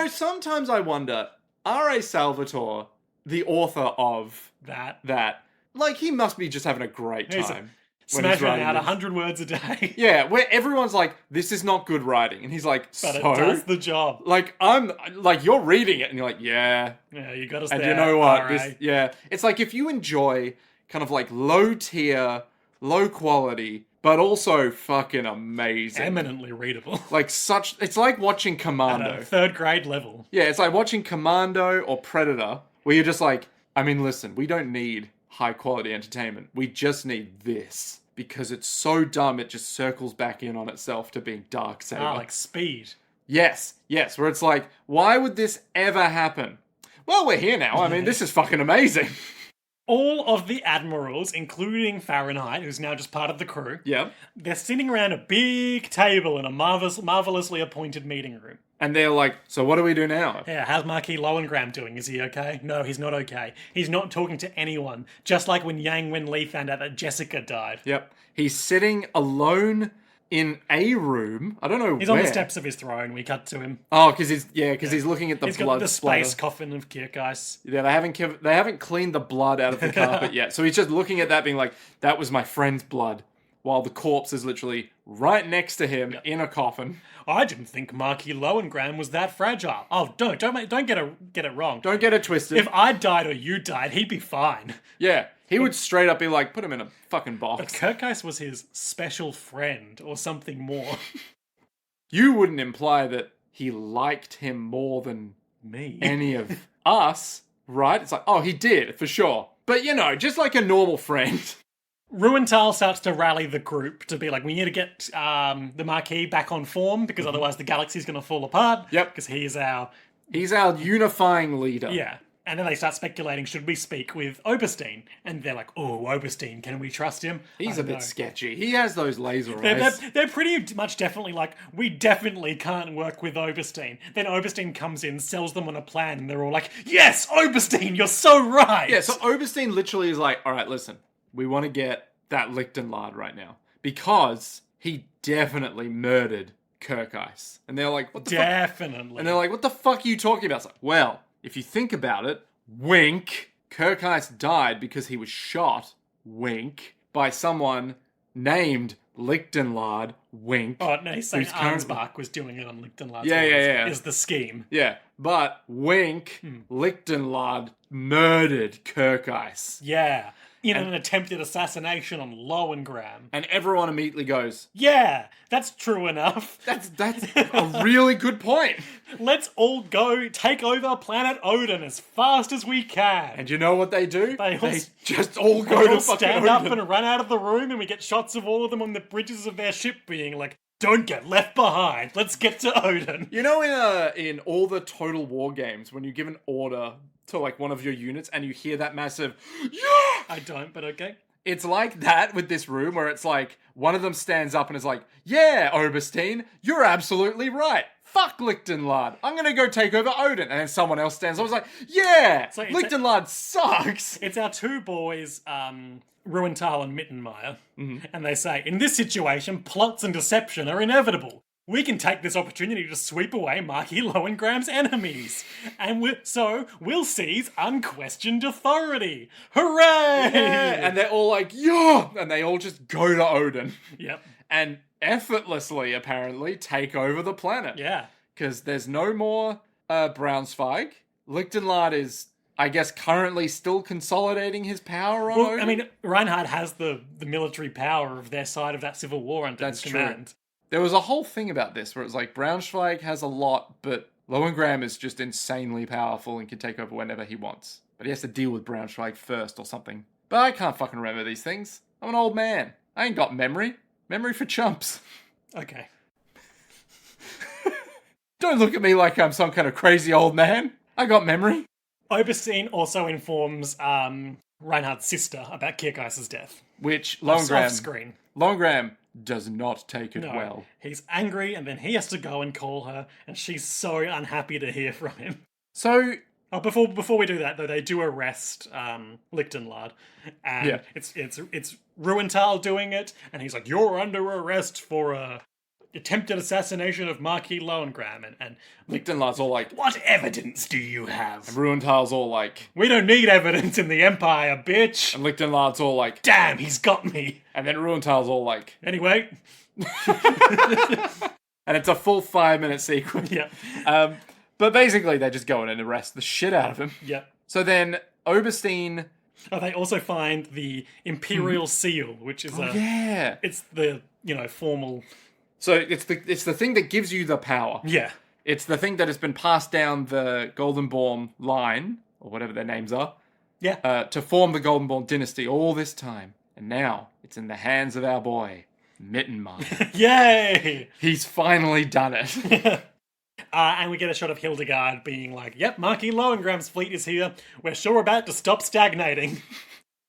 Sometimes I wonder, R.A. Salvatore, the author of that, like, he must be just having a great time. when he's Smashing writing out this. 100 words a day. Yeah, where everyone's like, this is not good writing. And he's like, But it does the job. Like, you're reading it and you're like, yeah. Yeah, you got us And there. you know what? RA. It's like if you enjoy kind of like low tier, low quality, but also fucking amazing. Eminently readable. It's like watching Commando. At a third grade level. Yeah, it's like watching Commando or Predator, where you're just like, I mean, listen, we don't need high quality entertainment. We just need this. Because it's so dumb, it just circles back in on itself to being Darksaber. Like Speed. Yes, where it's like, why would this ever happen? Well, we're here now. I mean, this is fucking amazing. All of the admirals, including Fahrenheit, who's now just part of the crew, Yeah. they're sitting around a big table in a marvelously appointed meeting room. And they're like, so what do we do now? Yeah, how's Marquis Lohengram doing? Is he okay? No, he's not okay. He's not talking to anyone. Just like when Yang Wen Li found out that Jessica died. Yep. He's sitting alone in a room. I don't know He's where. on the steps of his throne. We cut to him. Oh, because he's looking at the He's blood got the splatter. space coffin of Kirkeis. Yeah, they haven't cleaned the blood out of the carpet yet. So he's just looking at that being like, that was my friend's blood. While the corpse is literally right next to him in a coffin. I didn't think Marquis Lohengram was that fragile. Oh, don't get it wrong. Don't get it twisted. If I died or you died, he'd be fine. Yeah, he would straight up be like, put him in a fucking But box. Kirkeis was his special friend or something more. You wouldn't imply that he liked him more than Me. any of us, right? It's like, oh, he did, for sure. But, just like a normal friend. Ruenthal starts to rally the group to be like, we need to get the Marquis back on form because otherwise the galaxy's going to fall apart. Yep. Because he's our unifying leader. Yeah. And then they start speculating, should we speak with Oberstein? And they're like, oh, Oberstein, can we trust him? He's a bit sketchy. He has those laser eyes. They're pretty much definitely like, we definitely can't work with Oberstein. Then Oberstein comes in, sells them on a plan, and they're all like, yes, Oberstein, you're so right! Yeah, so Oberstein literally is like, all right, listen, we want to get that Lichtenlard right now. Because he definitely murdered Kirk Ice. And they're like, what the fuck? Definitely. And they're like, what the fuck are you talking about? It's like, well, if you think about it, wink, Kirk Ice died because he was shot, wink, by someone named Lichtenlard, wink. Oh, no, he's saying Arnsbach was doing it on Lichtenlard's is the scheme. Yeah, but wink, Lichtenlard murdered Kirk Ice. Yeah. In an attempted assassination on Lowengram. And everyone immediately goes, yeah, that's true enough. That's a really good point. Let's all go take over planet Odin as fast as we can. And you know what they do? They just all go to fucking stand Odin. up and run out of the room, and we get shots of all of them on the bridges of their ship being like, don't get left behind. Let's get to Odin. You know, in all the Total War games, when you give an order to like one of your units and you hear that massive, yeah! I don't, but okay. It's like that with this room where it's like, one of them stands up and is like, yeah, Oberstein, you're absolutely right. Fuck Lichtenlard. I'm going to go take over Odin. And then someone else stands up and is like, yeah, Lichtenlard sucks. It's our two boys, Ruenthal and Mittenmeyer. And they say, in this situation, plots and deception are inevitable. We can take this opportunity to sweep away Marquis Lowengram's enemies. And we'll seize unquestioned authority. Hooray! Yeah. And they're all like, yeah! And they all just go to Odin. Yep. And effortlessly, apparently, take over the planet. Yeah. Because there's no more Braunschweig. Lichtenlard is, I guess, currently still consolidating his power on Odin. I mean, Reinhardt has the military power of their side of that civil war under his command. True. There was a whole thing about this where it was like, Braunschweig has a lot, but Lowengram is just insanely powerful and can take over whenever he wants. But he has to deal with Braunschweig first or something. But I can't fucking remember these things. I'm an old man. I ain't got memory. Memory for chumps. Okay. Don't look at me like I'm some kind of crazy old man. I got memory. Oberstein also informs Reinhardt's sister about Kirk-Ice's death. Which Lowengram... Off-screen. Lowengram does not take it well. He's angry, and then he has to go and call her, and she's so unhappy to hear from him. So... Oh, before we do that, though, they do arrest Lichtenlard. And it's Ruenthal doing it, and he's like, you're under arrest for attempted assassination of Marquis Lowengram. And Lichtenlard's all like, what evidence do you have? And Ruenthal's all like, we don't need evidence in the Empire, bitch. And Lichtenlard's all like, damn, he's got me. And then Ruenthal's all like, anyway. And it's a full 5-minute sequence. Yeah. But basically, they just go in and arrest the shit out of him. Yep. So then, Oberstein... Oh, they also find the Imperial Seal, which is it's the, formal... So it's the thing that gives you the power. Yeah. It's the thing that has been passed down the Goldenborn line, or whatever their names are. Yeah. To form the Goldenborn dynasty all this time. And now, it's in the hands of our boy, Mittenmeyer. Yay! He's finally done it. And we get a shot of Hildegard being like, yep, Marquis Lowengram's fleet is here. We're sure about to stop stagnating.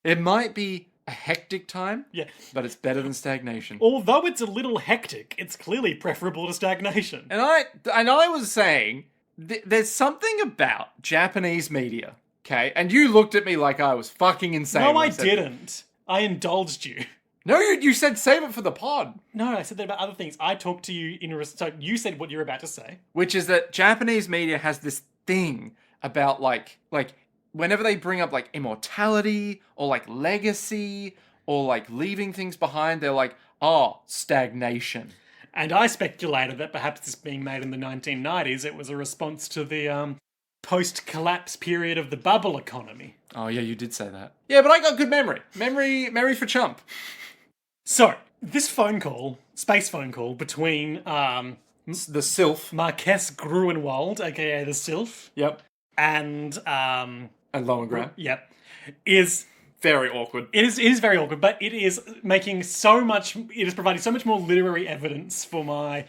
It might be a hectic time, yeah, but it's better than stagnation. Although it's a little hectic, it's clearly preferable to stagnation. And I was saying, there's something about Japanese media, okay? And you looked at me like I was fucking insane. No, I didn't. I indulged you. No, you said save it for the pod. No, I said that about other things. I talked to you so you said what you're about to say. Which is that Japanese media has this thing about like whenever they bring up like immortality or like legacy or like leaving things behind, they're like, oh, stagnation. And I speculated that perhaps this being made in the 1990s, it was a response to the post-collapse period of the bubble economy. Oh yeah, you did say that. Yeah, but I got good memory. Memory for chump. So, this space phone call between the Sylph, Marquess Gruenwald, aka the Sylph, yep, and Lowengram, yep, is very awkward. It is very awkward, but it is making so much. It is providing so much more literary evidence for my.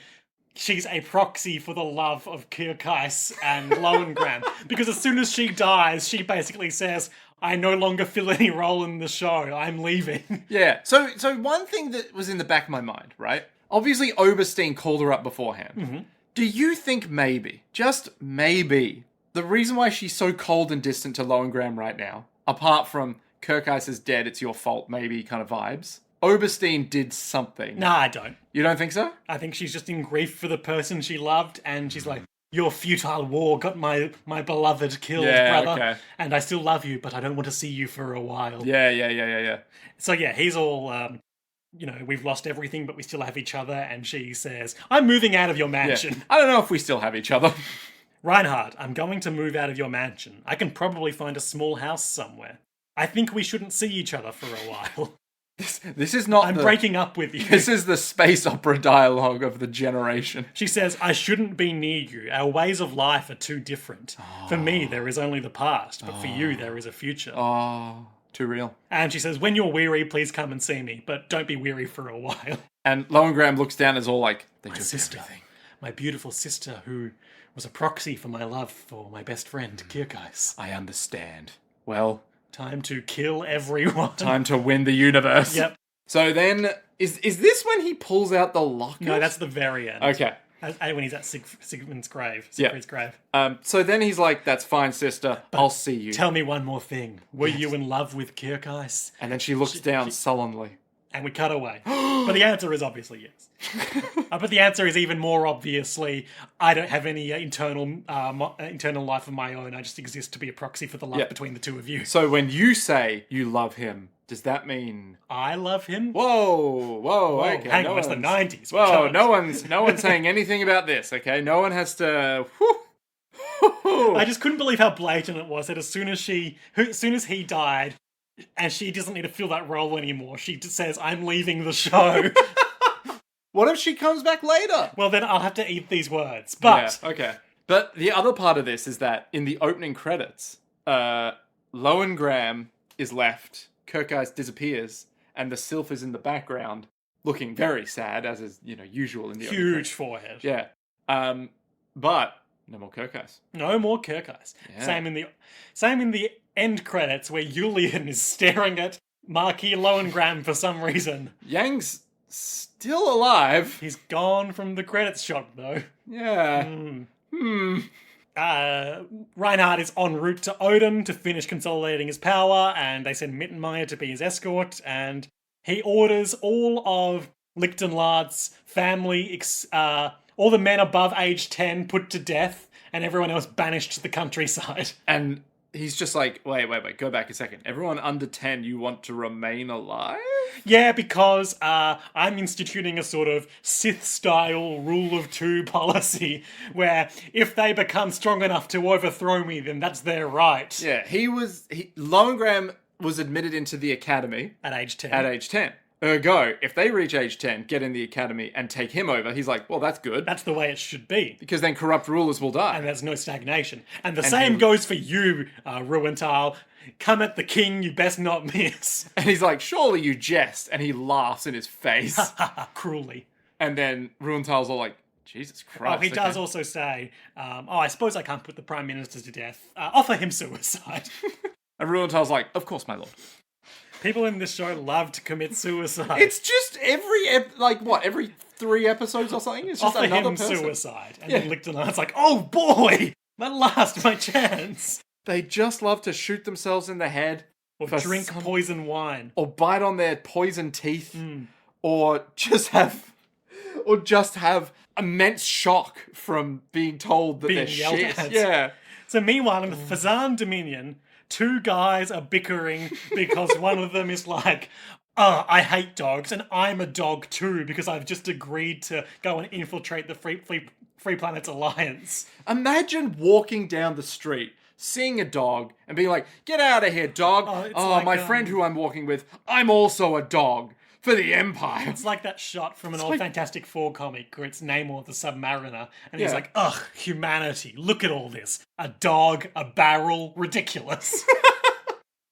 She's a proxy for the love of Kierkeis and Lohengram. Because as soon as she dies, she basically says, I no longer fill any role in the show. I'm leaving. Yeah. So one thing that was in the back of my mind, right? Obviously, Oberstein called her up beforehand. Mm-hmm. Do you think maybe, just maybe, the reason why she's so cold and distant to Lohengram right now, apart from Kierkeis is dead, it's your fault, maybe kind of vibes, Oberstein did something. Nah, I don't. You don't think so? I think she's just in grief for the person she loved, and she's like, your futile war got my beloved killed, brother. Okay. And I still love you, but I don't want to see you for a while. Yeah. So yeah, he's all, we've lost everything, but we still have each other, and she says, I'm moving out of your mansion. Yeah. I don't know if we still have each other. Reinhard, I'm going to move out of your mansion. I can probably find a small house somewhere. I think we shouldn't see each other for a while. This is not I'm breaking up with you. This is the space opera dialogue of the generation. She says, I shouldn't be near you. Our ways of life are too different. For me, there is only the past, but for you, there is a future. Oh, too real. And she says, when you're weary, please come and see me, but don't be weary for a while. And Lohengram looks down and is all like, they my took sister, everything. My beautiful sister, who was a proxy for my love for my best friend, Kierkeis. I understand. Well... Time to kill everyone. Time to win the universe. Yep. So then, is this when he pulls out the locket? No, that's the very end. Okay. When he's at Siegfried's grave. So then he's like, that's fine, sister. But I'll see you. Tell me one more thing. Were you in love with Kierkeis? And then she looks down sullenly. And we cut away. But the answer is obviously yes. But the answer is even more obviously, I don't have any internal life of my own. I just exist to be a proxy for the love between the two of you. So when you say you love him, does that mean... I love him? Whoa, okay. Hang on, it's the 90s. Whoa, no one's saying anything about this, okay? No one has to... I just couldn't believe how blatant it was that as soon as he died... And she doesn't need to fill that role anymore. She just says, I'm leaving the show. What if she comes back later? Well, then I'll have to eat these words. But... Yeah, okay. But the other part of this is that in the opening credits, Lohengram is left, Kierkeis disappears, and the sylph is in the background, looking very sad, as is, usual in the opening credits. Huge forehead. Yeah. But no more Kierkeis. No more Kierkeis. Yeah. Same in the end credits where Julian is staring at Marquis Lohengram for some reason. Yang's still alive. He's gone from the credits shot, though. Yeah. Reinhard is en route to Odin to finish consolidating his power, and they send Mittenmeyer to be his escort, and he orders all of Lichtenlad's family, all the men above age 10 put to death, and everyone else banished to the countryside. And he's just like, wait, go back a second. Everyone under 10, you want to remain alive? Yeah, because I'm instituting a sort of Sith-style rule of two policy, where if they become strong enough to overthrow me, then that's their right. Yeah, Lohengram was admitted into the academy. At age 10. Ergo, if they reach age 10, get in the academy and take him over, he's like, well, that's good. That's the way it should be. Because then corrupt rulers will die. And there's no stagnation. And same goes for you, Ruenthal. Come at the king, you best not miss. And he's like, surely you jest. And he laughs in his face. Cruelly. And then Ruenthal's all like, Jesus Christ. Oh, he does also say, I suppose I can't put the Prime Minister to death. Offer him suicide. And Ruenthal's like, of course, my lord. People in this show love to commit suicide. It's just every 3 episodes or something? It's just offer another him person. Suicide. And then Lichtenhardt's like, oh boy! At last, my chance! They just love to shoot themselves in the head. Or drink poison wine. Or bite on their poison teeth. Or just have immense shock from being told that they're shit. At. Yeah. So meanwhile, in the Fazan Dominion, 2 guys are bickering because one of them is like, I hate dogs, and I'm a dog too, because I've just agreed to go and infiltrate the Free Planets Alliance. Imagine walking down the street, seeing a dog, and being like, get out of here, dog. My friend who I'm walking with, I'm also a dog. For the Empire. It's like that shot from an old Fantastic Four comic where it's Namor the Submariner, and he's like, ugh, humanity, look at all this. A dog, a barrel, ridiculous.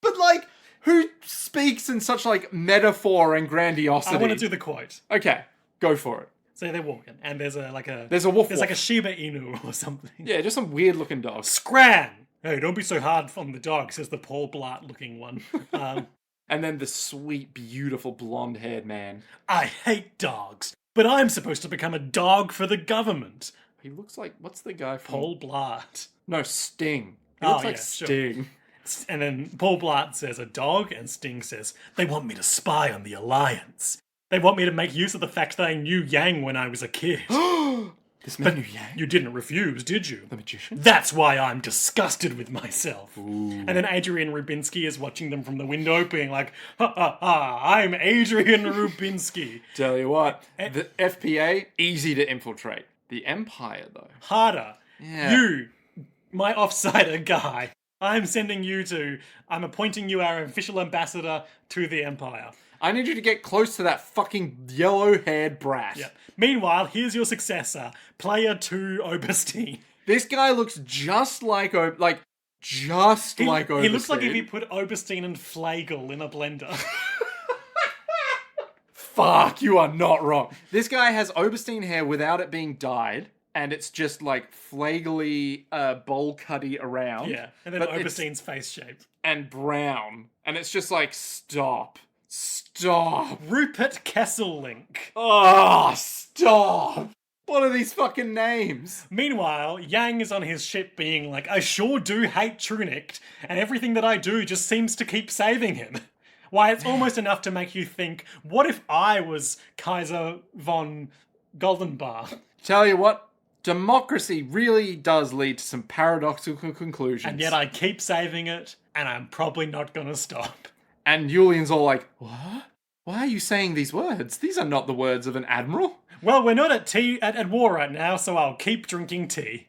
But like, Who speaks in such, like, metaphor and grandiosity? I want to do the quote. Okay, go for it. So they're walking, and there's a woof like a Shiba Inu or something. Yeah, just some weird-looking dog. Scran! Hey, don't be so hard on the dog, says the Paul Blart-looking one. And then the sweet, beautiful, blonde-haired man. I hate dogs, but I'm supposed to become a dog for the government. He looks like... What's the guy from... Paul Blart. No, Sting. He looks like Sting. Sure. And then Paul Blart says a dog, and Sting says, they want me to spy on the Alliance. They want me to make use of the fact that I knew Yang when I was a kid. This man knew Yang? You didn't refuse, did you? The magician? That's why I'm disgusted with myself. Ooh. And then Adrian Rubinsky is watching them from the window being like, ha ha ha, I'm Adrian Rubinsky. Tell you what, the FPA, easy to infiltrate. The Empire, though. Harder. Yeah. You, my offsider guy. I'm appointing you our official ambassador to the Empire. I need you to get close to that fucking yellow-haired brat. Yep. Meanwhile, here's your successor, Player 2 Oberstein. This guy looks just like Oberstein. He looks like if he put Oberstein and Flagle in a blender. Fuck, you are not wrong. This guy has Oberstein hair without it being dyed. And it's just like flagly, bowl cutty around. Yeah, and then Oberstein's face shape. And brown. And it's just like, stop. Rupert Kesselink. Oh, stop. What are these fucking names? Meanwhile, Yang is on his ship being like, I sure do hate Trunicht, and everything that I do just seems to keep saving him. Why, it's almost enough to make you think, what if I was Kaiser von Goldenbar? Tell you what. Democracy really does lead to some paradoxical conclusions. And yet I keep saving it, and I'm probably not gonna stop. And Julian's all like, what? Why are you saying these words? These are not the words of an admiral. Well, we're not at war right now, so I'll keep drinking tea.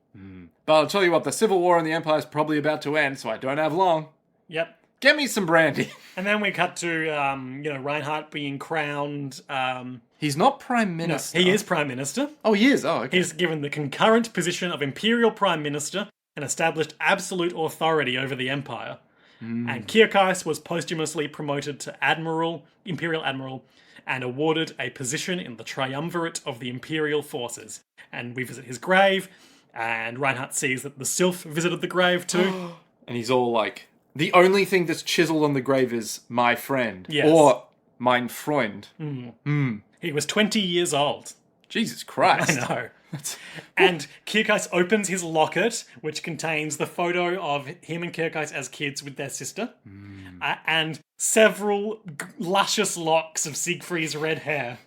But I'll tell you what, the Civil War in the Empire is probably about to end, so I don't have long. Yep. Get me some brandy. And then we cut to, Reinhardt being crowned. He's not Prime Minister. No, he is Prime Minister. Oh, he is? Oh, okay. He's given the concurrent position of Imperial Prime Minister and established absolute authority over the Empire. And Kirkais was posthumously promoted to Imperial Admiral, and awarded a position in the Triumvirate of the Imperial Forces. And we visit his grave, and Reinhardt sees that the Sylph visited the grave too. And he's all like, the only thing that's chiseled on the grave is my friend. Yes. Or mein Freund. He was 20 years old. Jesus Christ. I know. And Kirkais opens his locket, which contains the photo of him and Kirkais as kids with their sister, and several luscious locks of Siegfried's red hair.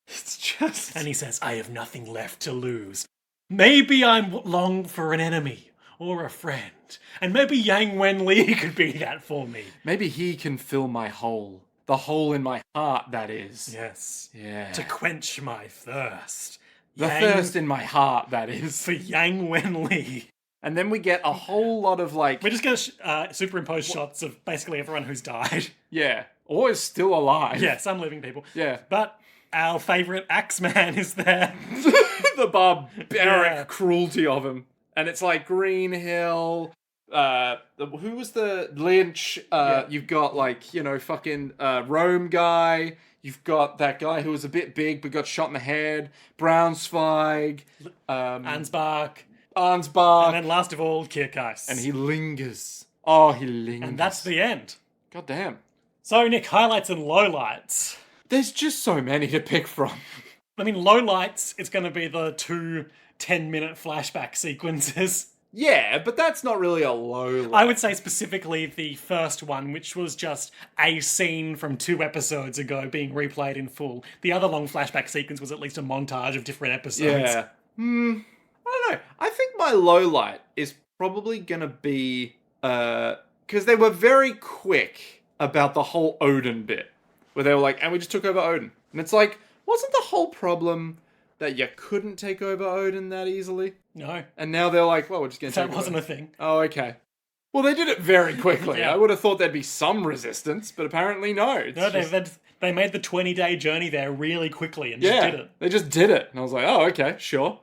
It's just... And he says, I have nothing left to lose. Maybe I'm long for an enemy or a friend. And maybe Yang Wenli could be that for me. Maybe he can fill my hole. The hole in my heart, that is. Yes. Yeah. To quench my thirst. The thirst in my heart, that is. For Yang Wenli. And then we get a whole lot of like... We just get superimposed shots of basically everyone who's died. Yeah. Or is still alive. Yeah, some living people. Yeah. But our favourite Axeman is there. The barbaric cruelty of him. And it's like Green Hill... who was the Lynch? You've got fucking Rome guy. You've got that guy who was a bit big but got shot in the head. Braunzweig. Ansbach. And then last of all, Kirkais. And he lingers. Oh, he lingers. And that's the end. God damn. So, Nick, highlights and lowlights. There's just so many to pick from. I mean, lowlights, it's going to be the 2 10-minute flashback sequences. Yeah, but that's not really a low light. I would say specifically the first one, which was just a scene from 2 episodes ago being replayed in full. The other long flashback sequence was at least a montage of different episodes. Yeah. I don't know. I think my low light is probably gonna be... because they were very quick about the whole Odin bit. Where they were like, and we just took over Odin. And it's like, wasn't the whole problem that you couldn't take over Odin that easily? No. And now they're like, well, we're just going to take That wasn't a thing. Oh, okay. Well, they did it very quickly. Yeah. I would have thought there'd be some resistance, but apparently no. They made the 20-day journey there really quickly and just did it. They just did it. And I was like, oh, okay, sure.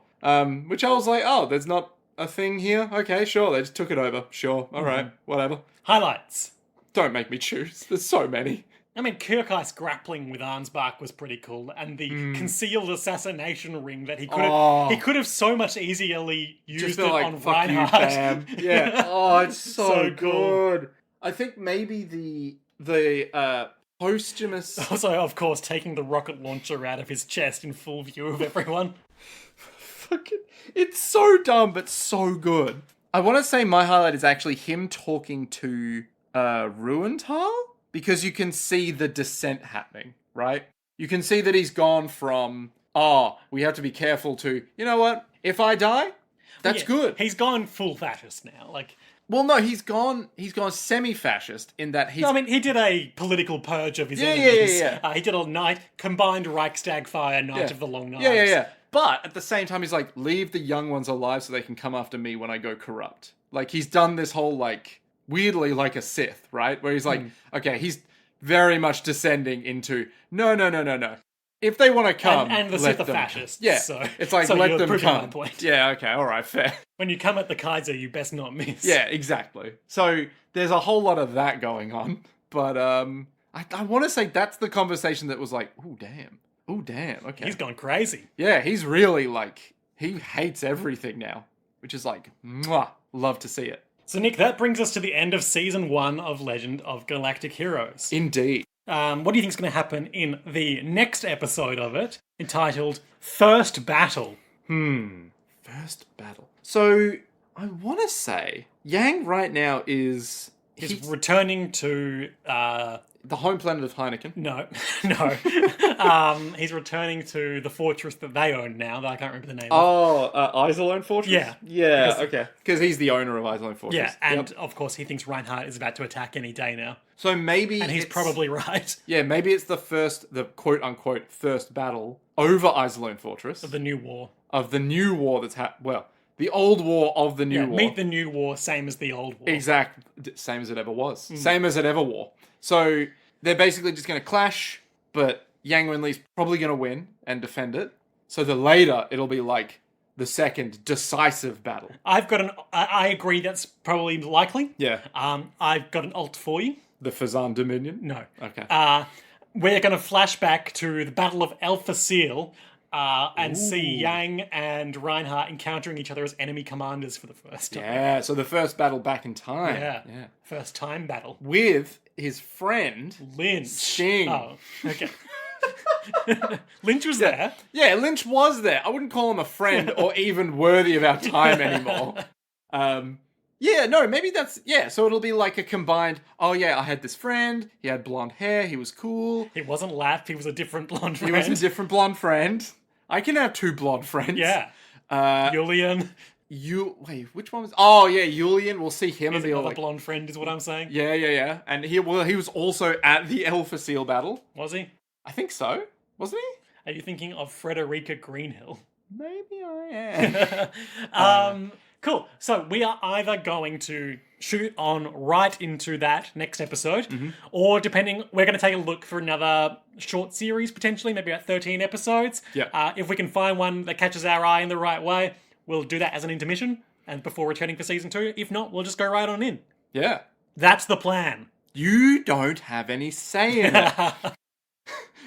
Which I was like, oh, there's not a thing here? Okay, sure. They just took it over. Sure. All right. Whatever. Highlights. Don't make me choose. There's so many. I mean, Kyrkai's grappling with Arnsbach was pretty cool, and the concealed assassination ring that he could have so much easily used it like, on fuck you, Reinhardt. Bam. Yeah. Oh, it's so cool. good. I think maybe the posthumous. Also, of course, taking the rocket launcher out of his chest in full view of everyone. Fucking, it's so dumb, but so good. I want to say my highlight is actually him talking to Ruenthal, because you can see the descent happening, right? You can see that he's gone from, we have to be careful, to, you know what? If I die, that's good. He's gone full fascist now. Well, no, he's gone semi-fascist in that he's... No, I mean, he did a political purge of his enemies. He did a combined Reichstag fire, Night of the Long Knives. Yeah. But at the same time, he's like, leave the young ones alive so they can come after me when I go corrupt. Like, he's done this whole, weirdly like a Sith, right? Where he's like, okay, he's very much descending into, no. If they want to come, and the Sith are fascists. Yeah, so, it's like, so let them come. My point. Yeah, okay, all right, fair. When you come at the Kaiser, you best not miss. Yeah, exactly. So there's a whole lot of that going on. But I want to say that's the conversation that was like, ooh, damn, okay. He's gone crazy. Yeah, he's really he hates everything now, which is mwah, love to see it. So, Nick, that brings us to the end of Season 1 of Legend of Galactic Heroes. Indeed. What do you think is going to happen in the next episode of it, entitled First Battle? First Battle. So, I want to say, Yang right now is... He's returning to... the home planet of Heineken. No. He's returning to the fortress that they own now, that I can't remember the name of. Isolone Fortress? Yeah, okay. Because he's the owner of Isolone Fortress. Yeah, and of course he thinks Reinhardt is about to attack any day now. So maybe And he's probably right. Yeah, maybe it's the quote-unquote first battle over Isolone Fortress. Of the new war. Of the new war that's the old war of the new war. Meet the new war, same as the old war. Exact. Same as it ever was. Same as it ever war. So they're basically just going to clash, but Yang Wenli's probably going to win and defend it. So later, it'll be the second decisive battle. I agree that's probably likely. Yeah. I've got an alt for you. The Fazan Dominion? No. Okay. We're going to flash back to the Battle of L13 and see Yang and Reinhardt encountering each other as enemy commanders for the first time. Yeah, so the first battle back in time. Yeah. First time battle. With his friend... Lynch. Sting. Oh, okay. Lynch was there. Yeah, Lynch was there. I wouldn't call him a friend or even worthy of our time anymore. Maybe that's... Yeah, so it'll be a combined... Oh, yeah, I had this friend. He had blonde hair. He was cool. He wasn't Lap. He was a different blonde friend. He was a different blonde friend. I can have two blonde friends. Yeah. Julian. Which one was... Oh, yeah, Julian. We'll see him and be another blonde friend is what I'm saying. Yeah. And he was also at the L13 battle. Was he? I think so. Wasn't he? Are you thinking of Frederica Greenhill? Maybe I am. Cool. So we are either going to shoot on right into that next episode, or depending, we're going to take a look for another short series, potentially, maybe about 13 episodes. Yeah. If we can find one that catches our eye in the right way, we'll do that as an intermission, and before returning for Season 2. If not, we'll just go right on in. Yeah. That's the plan. You don't have any say in it.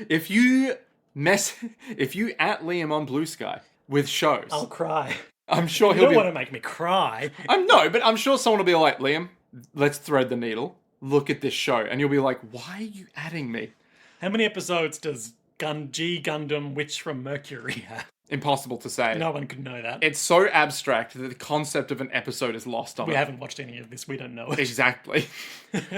If you at Liam on Blue Sky with shows... I'll cry. I'm sure you don't want to make me cry. But I'm sure someone will be like, Liam, let's thread the needle. Look at this show. And you'll be like, why are you adding me? How many episodes does G Gundam Witch from Mercury have? Impossible to say. No one could know that. It's so abstract that the concept of an episode is lost on We haven't watched any of this. We don't know it. Exactly.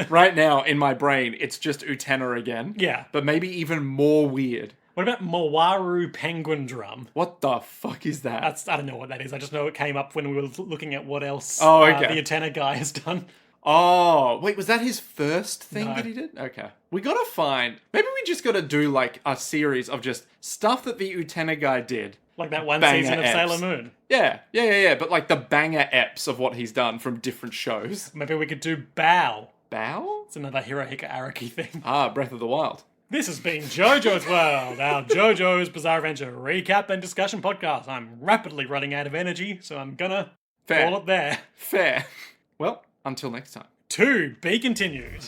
Right now, in my brain, it's just Utena again. Yeah. But maybe even more weird. What about Mawaru Penguin Drum? What the fuck is that? I don't know what that is. I just know it came up when we were looking at what else the Utena guy has done. Oh, wait, was that his first thing No. that he did? Okay. We gotta find... Maybe we just gotta do, a series of just stuff that the Utena guy did. Like that one Banger season of eps. Sailor Moon. Yeah. But, the banger eps of what he's done from different shows. Maybe we could do Bao. Bao? It's another Hirohiko Araki thing. Breath of the Wild. This has been JoJo's World, our JoJo's Bizarre Adventure recap and discussion podcast. I'm rapidly running out of energy, so I'm gonna call it there. Fair. Well, until next time. To be continued.